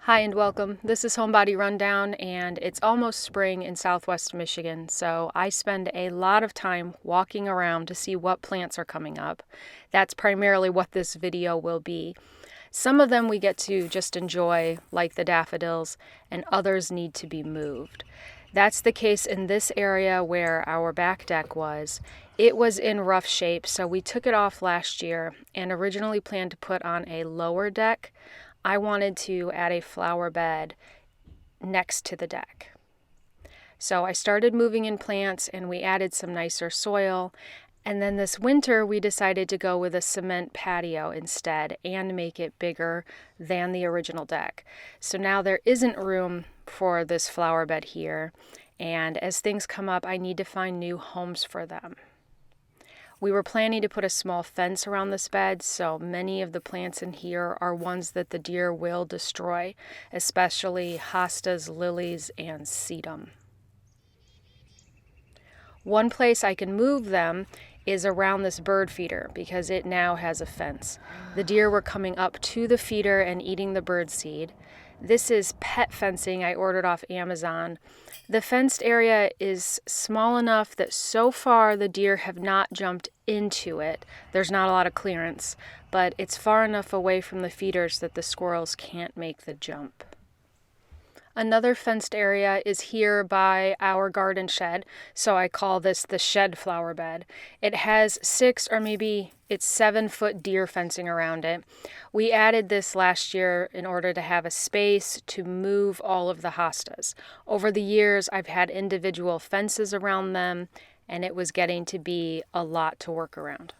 Hi and welcome. This is Homebody Rundown, and it's almost spring in Southwest Michigan, so I spend a lot of time walking around to see what plants are coming up. That's primarily what this video will be. Some of them we get to just enjoy, like the daffodils, and others need to be moved. That's the case in this area where our back deck was. It was in rough shape, so we took it off last year and originally planned to put on a lower deck. I wanted to add a flower bed next to the deck. So I started moving in plants and we added some nicer soil. And then this winter we decided to go with a cement patio instead and make it bigger than the original deck. So now there isn't room for this flower bed here. And as things come up, I need to find new homes for them. We were planning to put a small fence around this bed, so many of the plants in here are ones that the deer will destroy, especially hostas, lilies, and sedum. One place I can move them is around this bird feeder because it now has a fence. The deer were coming up to the feeder and eating the bird seed. This is pet fencing I ordered off Amazon. The fenced area is small enough that so far the deer have not jumped into it. There's not a lot of clearance, but it's far enough away from the feeders that the squirrels can't make the jump. Another fenced area is here by our garden shed, so I call this the shed flower bed. It has 6 or maybe it's 7-foot deer fencing around it. We added this last year in order to have a space to move all of the hostas. Over the years, I've had individual fences around them, and it was getting to be a lot to work around.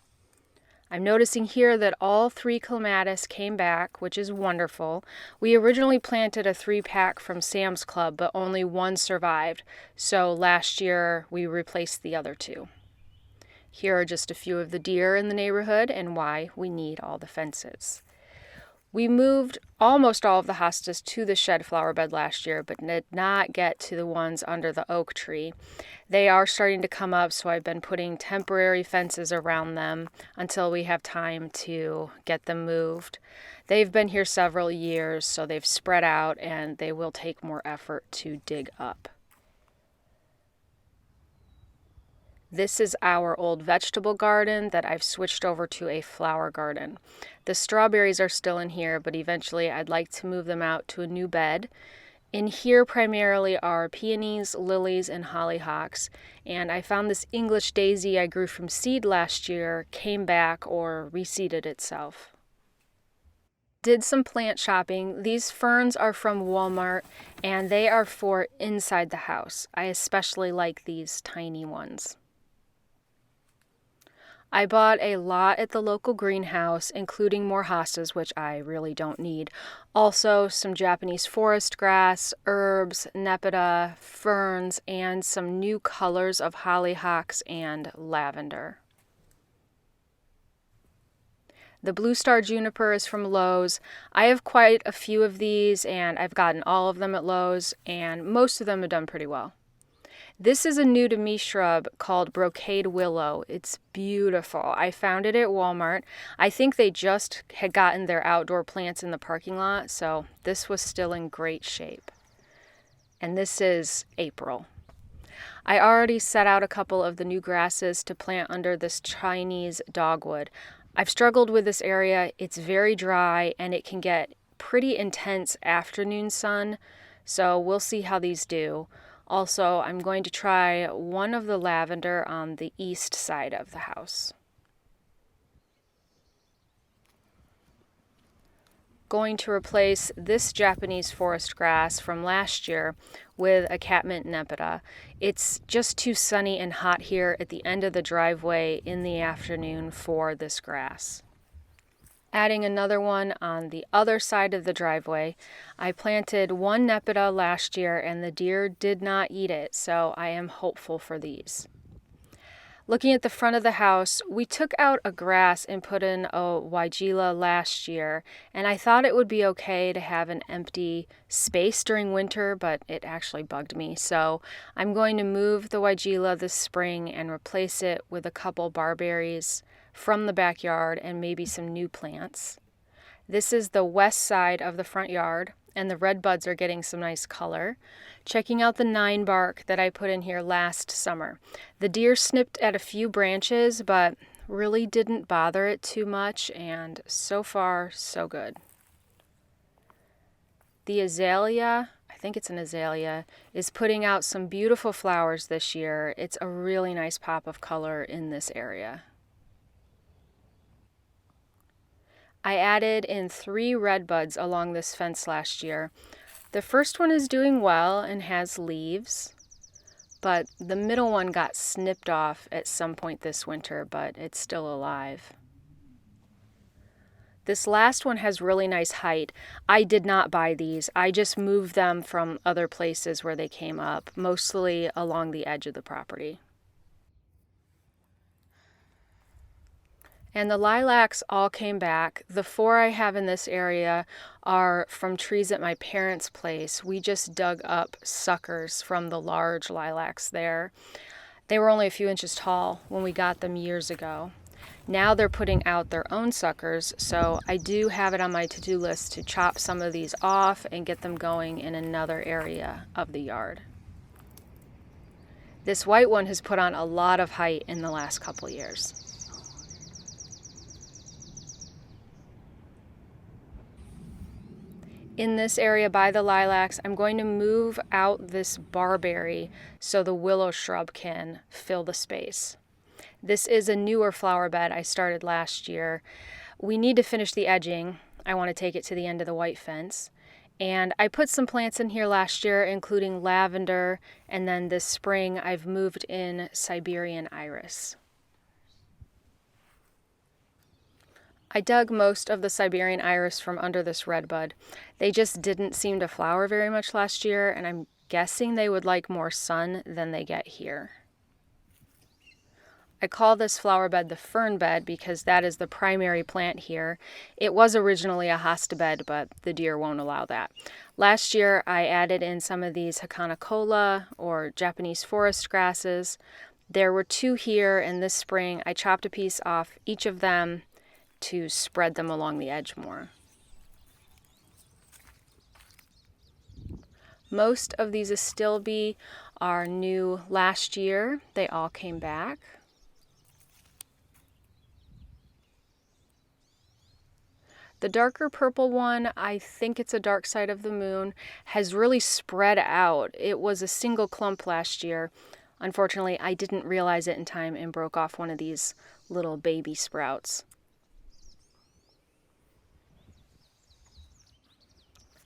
I'm noticing here that all 3 clematis came back, which is wonderful. We originally planted a 3-pack from Sam's Club, but only 1 survived, so last year we replaced the other 2. Here are just a few of the deer in the neighborhood and why we need all the fences. We moved almost all of the hostas to the shed flower bed last year, but did not get to the ones under the oak tree. They are starting to come up, so I've been putting temporary fences around them until we have time to get them moved. They've been here several years, so they've spread out and they will take more effort to dig up. This is our old vegetable garden that I've switched over to a flower garden. The strawberries are still in here, but eventually I'd like to move them out to a new bed. In here primarily are peonies, lilies, and hollyhocks, and I found this English daisy I grew from seed last year came back or reseeded itself. Did some plant shopping. These ferns are from Walmart, and they are for inside the house. I especially like these tiny ones. I bought a lot at the local greenhouse, including more hostas, which I really don't need. Also, some Japanese forest grass, herbs, nepeta, ferns, and some new colors of hollyhocks and lavender. The Blue Star Juniper is from Lowe's. I have quite a few of these, and I've gotten all of them at Lowe's, and most of them have done pretty well. This is a new to me shrub called brocade willow. It's beautiful. I found it at Walmart. I think they just had gotten their outdoor plants in the parking lot, so this was still in great shape. And this is April. I already set out a couple of the new grasses to plant under this Chinese dogwood. I've struggled with this area. It's very dry and it can get pretty intense afternoon sun, so we'll see how these do. Also, I'm going to try one of the lavender on the east side of the house. Going to replace this Japanese forest grass from last year with a catmint nepeta. It's just too sunny and hot here at the end of the driveway in the afternoon for this grass. Adding another one on the other side of the driveway. I planted 1 nepeta last year and the deer did not eat it, so I am hopeful for these. Looking at the front of the house, we took out a grass and put in a weigela last year, and I thought it would be okay to have an empty space during winter, but it actually bugged me. So I'm going to move the weigela this spring and replace it with a couple barberries from the backyard and maybe some new plants. This is the west side of the front yard, and the red buds are getting some nice color. Checking out the 9 bark that I put in here last summer. The deer snipped at a few branches, but really didn't bother it too much, and so far, so good. The azalea, I think it's an azalea, is putting out some beautiful flowers this year. It's a really nice pop of color in this area. I added in 3 red buds along this fence last year. The first one is doing well and has leaves, but the middle one got snipped off at some point this winter, but it's still alive. This last one has really nice height. I did not buy these. I just moved them from other places where they came up, mostly along the edge of the property. And the lilacs all came back. The 4 I have in this area are from trees at my parents' place. We just dug up suckers from the large lilacs there. They were only a few inches tall when we got them years ago. Now they're putting out their own suckers, so I do have it on my to-do list to chop some of these off and get them going in another area of the yard. This white one has put on a lot of height in the last couple years. In this area by the lilacs, I'm going to move out this barberry so the willow shrub can fill the space. This is a newer flower bed I started last year. We need to finish the edging. I want to take it to the end of the white fence. And I put some plants in here last year, including lavender, and then this spring I've moved in Siberian iris. I dug most of the Siberian iris from under this red bud. They just didn't seem to flower very much last year, and I'm guessing they would like more sun than they get here. I call this flower bed the fern bed because that is the primary plant here. It was originally a hosta bed, but the deer won't allow that. Last year I added in some of these Hakana or Japanese forest grasses. There were 2 here, and this spring I chopped a piece off each of them to spread them along the edge more. Most of these astilbe are new last year. They all came back. The darker purple one, I think it's a dark side of the moon, has really spread out. It was a single clump last year. Unfortunately, I didn't realize it in time and broke off one of these little baby sprouts.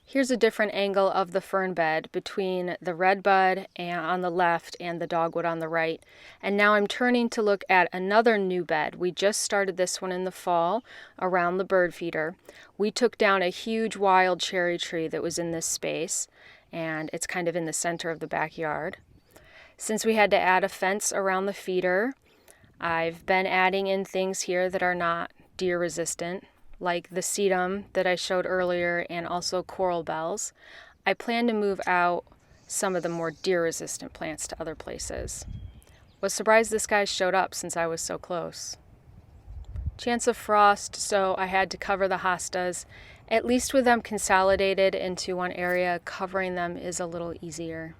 Here's a different angle of the fern bed between the red bud on the left and the dogwood on the right. And now I'm turning to look at another new bed. We just started this one in the fall around the bird feeder. We took down a huge wild cherry tree that was in this space, and it's kind of in the center of the backyard. Since we had to add a fence around the feeder, I've been adding in things here that are not deer resistant, like the sedum that I showed earlier and also coral bells. I plan to move out some of the more deer-resistant plants to other places. Was surprised this guy showed up since I was so close. Chance of frost, so I had to cover the hostas. At least with them consolidated into one area, covering them is a little easier.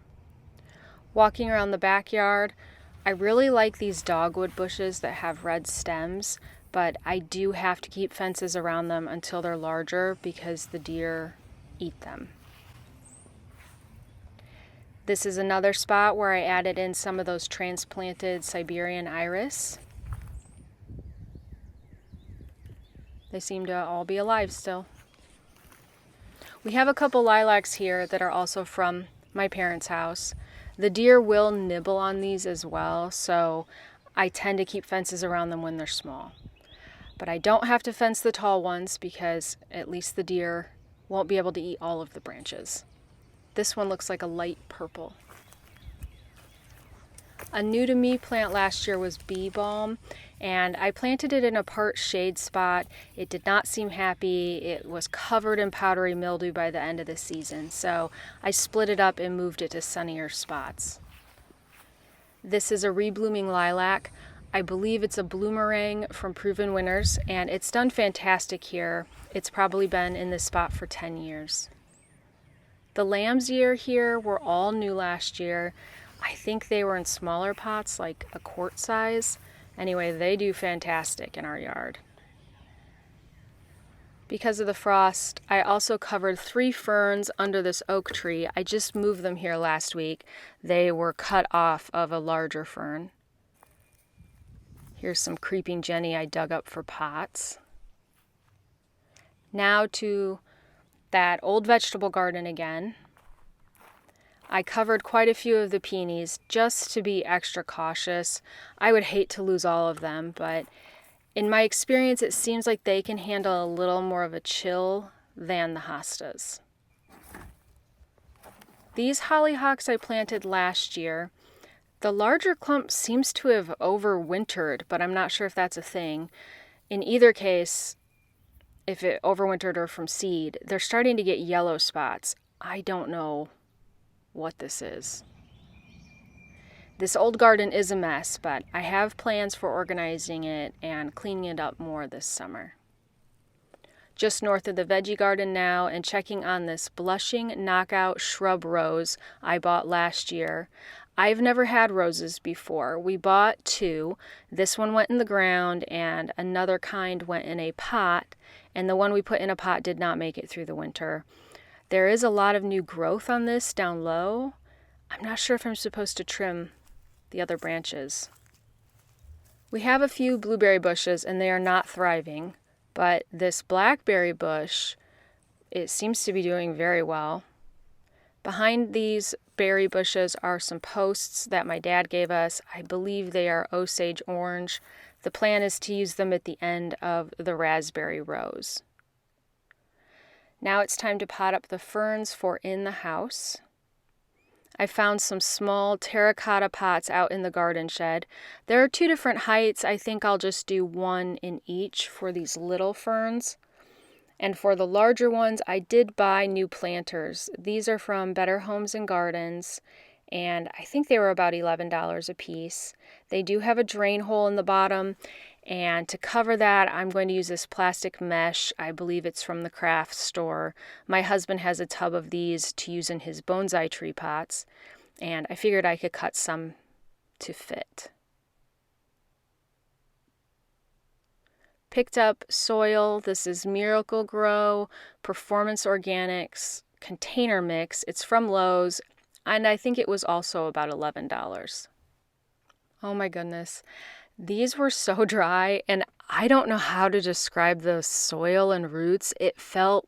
Walking around the backyard, I really like these dogwood bushes that have red stems, but I do have to keep fences around them until they're larger because the deer eat them. This is another spot where I added in some of those transplanted Siberian iris. They seem to all be alive still. We have a couple lilacs here that are also from my parents' house. The deer will nibble on these as well, so I tend to keep fences around them when they're small. But I don't have to fence the tall ones because at least the deer won't be able to eat all of the branches. This one looks like a light purple. A new to me plant last year was bee balm, and I planted it in a part shade spot. It did not seem happy. It was covered in powdery mildew by the end of the season, so I split it up and moved it to sunnier spots. This is a reblooming lilac. I believe it's a bloomerang from Proven Winners, and it's done fantastic here. It's probably been in this spot for 10 years. The lamb's ear here were all new last year. I think they were in smaller pots, like a quart size. Anyway, they do fantastic in our yard. Because of the frost, I also covered 3 ferns under this oak tree. I just moved them here last week. They were cut off of a larger fern. Here's some creeping Jenny I dug up for pots. Now to that old vegetable garden again. I covered quite a few of the peonies just to be extra cautious. I would hate to lose all of them, but in my experience, it seems like they can handle a little more of a chill than the hostas. These hollyhocks I planted last year, the larger clump seems to have overwintered, but I'm not sure if that's a thing. In either case, if it overwintered or from seed, they're starting to get yellow spots. I don't know what this is. This old garden is a mess, but I have plans for organizing it and cleaning it up more this summer. Just north of the veggie garden now, and checking on this blushing knockout shrub rose I bought last year. I've never had roses before. We bought 2. This one went in the ground and another kind went in a pot, and the one we put in a pot did not make it through the winter. There is a lot of new growth on this down low. I'm not sure if I'm supposed to trim the other branches. We have a few blueberry bushes and they are not thriving, but this blackberry bush, it seems to be doing very well. Behind these berry bushes are some posts that my dad gave us. I believe they are Osage orange. The plan is to use them at the end of the raspberry rows. Now it's time to pot up the ferns for in the house. I found some small terracotta pots out in the garden shed. There are 2 different heights. I think I'll just do 1 in each for these little ferns. And for the larger ones, I did buy new planters. These are from Better Homes and Gardens, and I think they were about $11 a piece. They do have a drain hole in the bottom, and to cover that, I'm going to use this plastic mesh. I believe it's from the craft store. My husband has a tub of these to use in his bonsai tree pots, and I figured I could cut some to fit. Picked up soil. This is Miracle Grow Performance Organics container mix. It's from Lowe's, and I think it was also about $11. Oh my goodness. These were so dry, and I don't know how to describe the soil and roots. It felt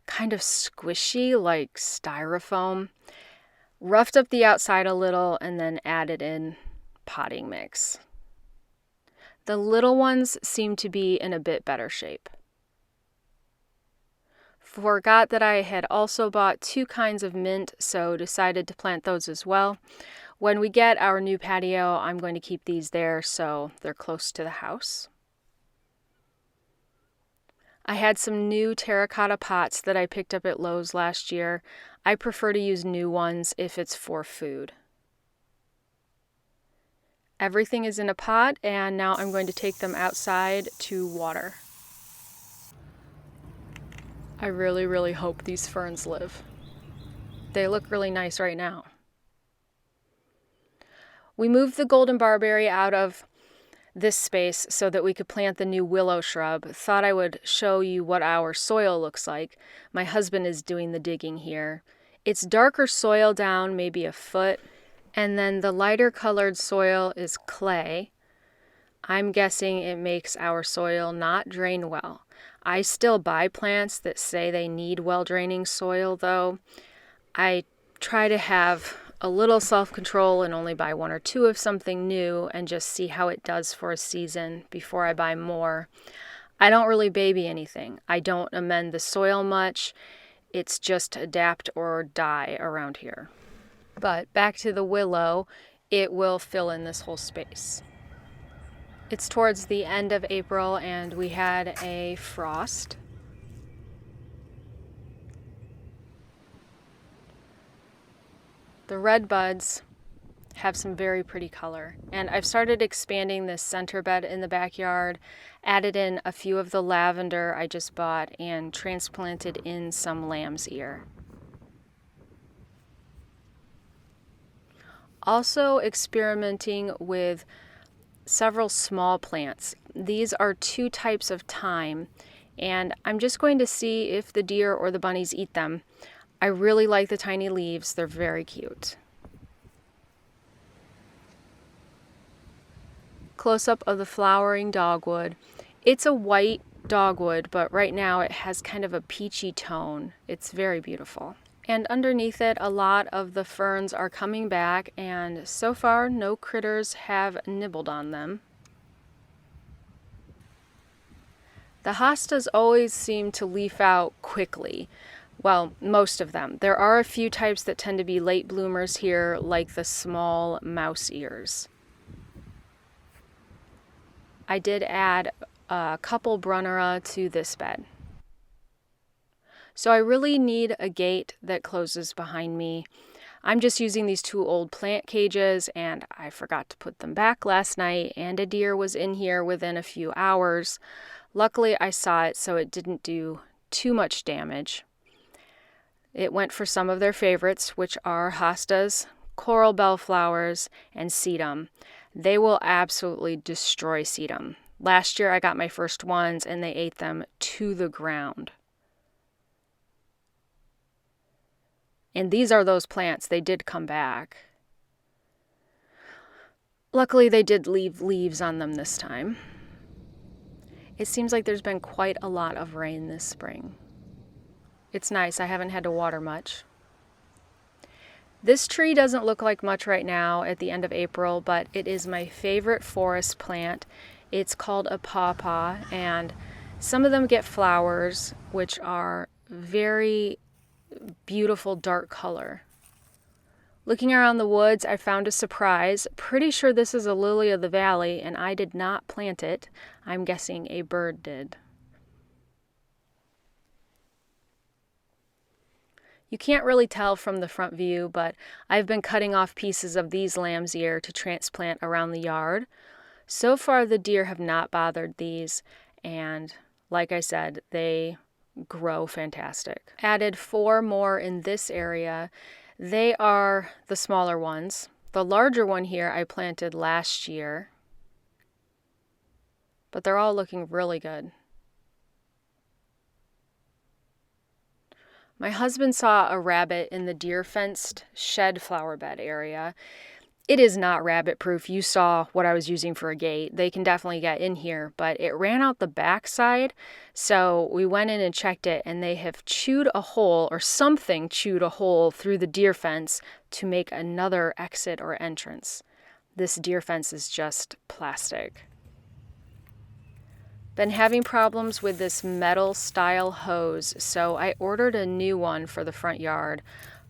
kind of squishy, like styrofoam. Roughed up the outside a little and then added in potting mix. The little ones seem to be in a bit better shape. Forgot that I had also bought 2 kinds of mint, so decided to plant those as well. When we get our new patio, I'm going to keep these there so they're close to the house. I had some new terracotta pots that I picked up at Lowe's last year. I prefer to use new ones if it's for food. Everything is in a pot, and now I'm going to take them outside to water. I really, really hope these ferns live. They look really nice right now. We moved the golden barberry out of this space so that we could plant the new willow shrub. Thought I would show you what our soil looks like. My husband is doing the digging here. It's darker soil down, maybe a foot, and then the lighter colored soil is clay. I'm guessing it makes our soil not drain well. I still buy plants that say they need well-draining soil, though. I try to have a little self-control and only buy 1 or 2 of something new and just see how it does for a season before I buy more. I don't really baby anything. I don't amend the soil much. It's just adapt or die around here. But back to the willow, it will fill in this whole space. It's towards the end of April and we had a frost. The red buds have some very pretty color. And I've started expanding this center bed in the backyard, added in a few of the lavender I just bought, and transplanted in some lamb's ear. Also experimenting with several small plants. These are 2 types of thyme, and I'm just going to see if the deer or the bunnies eat them. I really like the tiny leaves, they're very cute. Close-up of the flowering dogwood. It's a white dogwood, but right now it has kind of a peachy tone. It's very beautiful. And underneath it, a lot of the ferns are coming back, and so far no critters have nibbled on them. The hostas always seem to leaf out quickly. Well, most of them. There are a few types that tend to be late bloomers here, like the small mouse ears. I did add a couple Brunnera to this bed. So I really need a gate that closes behind me. I'm just using these 2 old plant cages, and I forgot to put them back last night, and a deer was in here within a few hours. Luckily, I saw it, so it didn't do too much damage. It went for some of their favorites, which are hostas, coral bellflowers, and sedum. They will absolutely destroy sedum. Last year, I got my first ones, and they ate them to the ground. And these are those plants. They did come back. Luckily, they did leave leaves on them this time. It seems like there's been quite a lot of rain this spring. It's nice. I haven't had to water much. This tree doesn't look like much right now at the end of April, but it is my favorite forest plant. It's called a pawpaw, and some of them get flowers, which are very beautiful dark color. Looking around the woods, I found a surprise. Pretty sure this is a lily of the valley, and I did not plant it. I'm guessing a bird did. You can't really tell from the front view, but I've been cutting off pieces of these lamb's ear to transplant around the yard. So far, the deer have not bothered these, and like I said, they grow fantastic. Added 4 more in this area. They are the smaller ones. The larger one here I planted last year, but they're all looking really good. My husband saw a rabbit in the deer-fenced shed flower bed area. It is not rabbit proof. You saw what I was using for a gate. They can definitely get in here, but it ran out the back side. So we went in and checked it, and they have chewed a hole, or something chewed a hole through the deer fence to make another exit or entrance. This deer fence is just plastic. Been having problems with this metal style hose, so I ordered a new one for the front yard.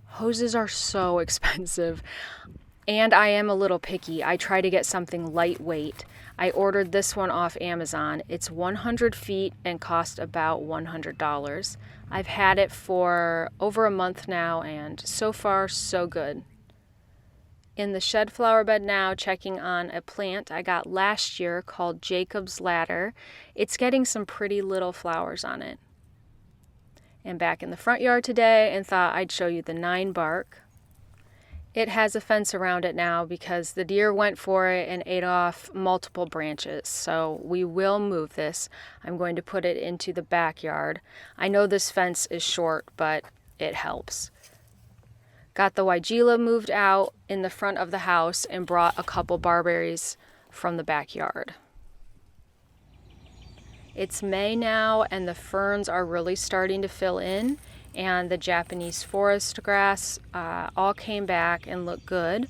Hoses are so expensive. And I am a little picky. I try to get something lightweight. I ordered this one off Amazon. It's 100 feet and cost about $100. I've had it for over a month now, and so far, so good. In the shed flower bed now, checking on a plant I got last year called Jacob's Ladder. It's getting some pretty little flowers on it. And back in the front yard today, and thought I'd show you the 9 bark. It has a fence around it now because the deer went for it and ate off multiple branches. So we will move this. I'm going to put it into the backyard. I know this fence is short, but it helps. Got the Weigela moved out in the front of the house and brought a couple barberries from the backyard. It's May now, and the ferns are really starting to fill in. And the Japanese forest grass all came back and looked good,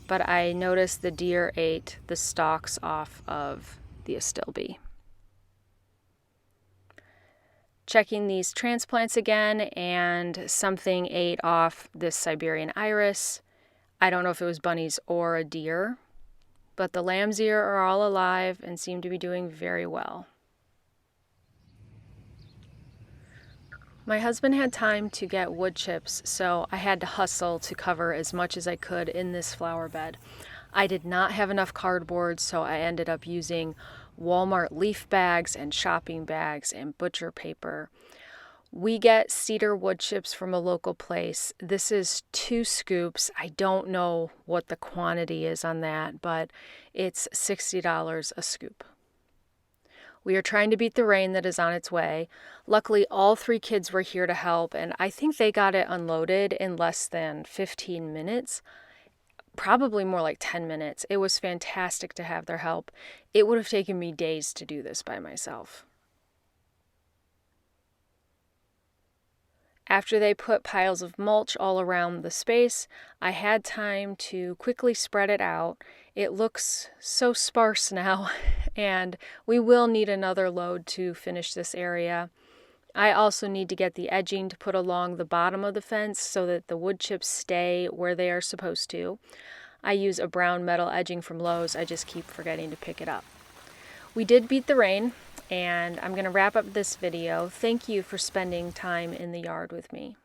but I noticed the deer ate the stalks off of the astilbe. Checking these transplants again, and something ate off this Siberian iris. I don't know if it was bunnies or a deer, but the lamb's ear are all alive and seem to be doing very well. My husband had time to get wood chips, so I had to hustle to cover as much as I could in this flower bed. I did not have enough cardboard, so I ended up using Walmart leaf bags and shopping bags and butcher paper. We get cedar wood chips from a local place. This is 2 scoops. I don't know what the quantity is on that, but it's $60 a scoop. We are trying to beat the rain that is on its way. Luckily, all 3 kids were here to help, and I think they got it unloaded in less than 15 minutes. Probably more like 10 minutes. It was fantastic to have their help. It would have taken me days to do this by myself. After they put piles of mulch all around the space, I had time to quickly spread it out. It looks so sparse now, and we will need another load to finish this area. I also need to get the edging to put along the bottom of the fence so that the wood chips stay where they are supposed to. I use a brown metal edging from Lowe's. I just keep forgetting to pick it up. We did beat the rain, and I'm going to wrap up this video. Thank you for spending time in the yard with me.